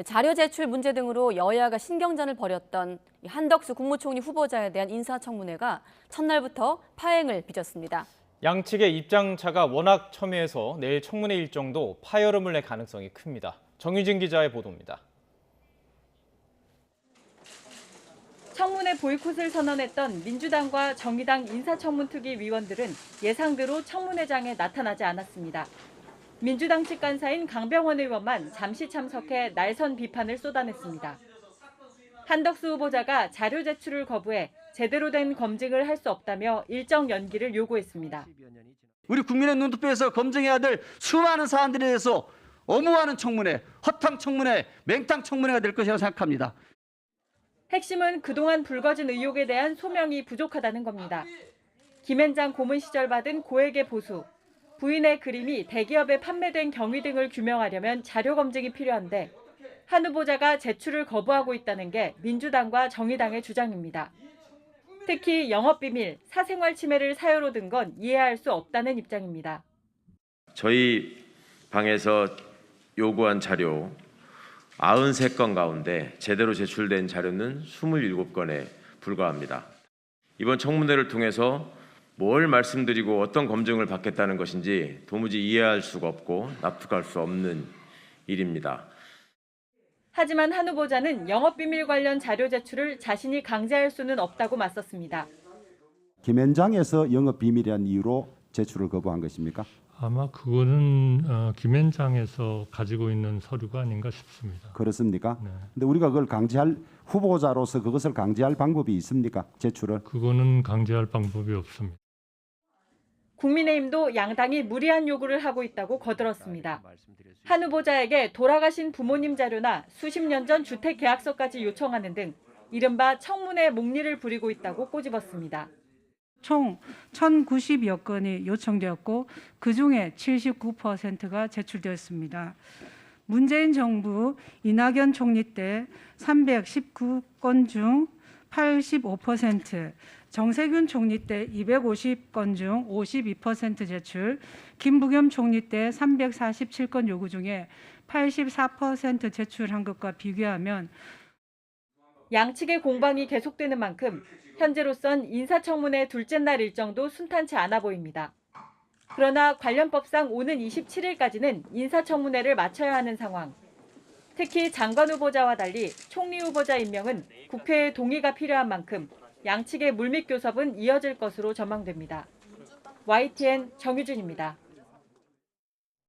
자료 제출 문제 등으로 여야가 신경전을 벌였던 한덕수 국무총리 후보자에 대한 인사청문회가 첫날부터 파행을 빚었습니다. 양측의 입장차가 워낙 첨예해서 내일 청문회 일정도 파열음을 낼 가능성이 큽니다. 정유진 기자의 보도입니다. 청문회 보이콧을 선언했던 민주당과 정의당 인사청문특위 위원들은 예상대로 청문회장에 나타나지 않았습니다. 민주당 측 간사인 강병원 의원만 잠시 참석해 날선 비판을 쏟아냈습니다. 한덕수 후보자가 자료 제출을 거부해 제대로 된 검증을 할 수 없다며 일정 연기를 요구했습니다. 우리 국민의 눈높이에서 검증해야 될 수많은 사안들에 대해서 엄무하는 청문회, 허탕 청문회, 맹탕 청문회가 될 것이라고 생각합니다. 핵심은 그동안 불거진 의혹에 대한 소명이 부족하다는 겁니다. 김앤장 고문 시절 받은 고액의 보수, 부인의 그림이 대기업에 판매된 경위 등을 규명하려면 자료 검증이 필요한데 한 후보자가 제출을 거부하고 있다는 게 민주당과 정의당의 주장입니다. 특히 영업비밀, 사생활 침해를 사유로 든 건 이해할 수 없다는 입장입니다. 저희 방에서 요구한 자료 93건 가운데 제대로 제출된 자료는 27건에 불과합니다. 이번 청문회를 통해서 뭘 말씀드리고 어떤 검증을 받겠다는 것인지 도무지 이해할 수가 없고 납득할 수 없는 일입니다. 하지만 한 후보자는 영업비밀 관련 자료 제출을 자신이 강제할 수는 없다고 맞섰습니다. 김앤장에서 영업비밀이라는 이유로 제출을 거부한 것입니까? 아마 그거는 김앤장에서 가지고 있는 서류가 아닌가 싶습니다. 그렇습니까? 네. 근데 우리가 그걸 강제할 후보자로서 그것을 강제할 방법이 있습니까? 제출을? 그거는 강제할 방법이 없습니다. 국민의힘도 양당이 무리한 요구를 하고 있다고 거들었습니다. 한 후보자에게 돌아가신 부모님 자료나 수십 년 전 주택 계약서까지 요청하는 등 이른바 청문회 목리를 부리고 있다고 꼬집었습니다. 총 1,090여 건이 요청되었고 그중에 79%가 제출되었습니다. 문재인 정부 이낙연 총리 때 319건 중 85%, 정세균 총리 때 250건 중 52% 제출, 김부겸 총리 때 347건 요구 중에 84% 제출한 것과 비교하면 양측의 공방이 계속되는 만큼 현재로선 인사청문회 둘째 날 일정도 순탄치 않아 보입니다. 그러나 관련법상 오는 27일까지는 인사청문회를 마쳐야 하는 상황. 특히 장관 후보자와 달리 총리 후보자 임명은 국회의 동의가 필요한 만큼 양측의 물밑 교섭은 이어질 것으로 전망됩니다. YTN 정유진입니다.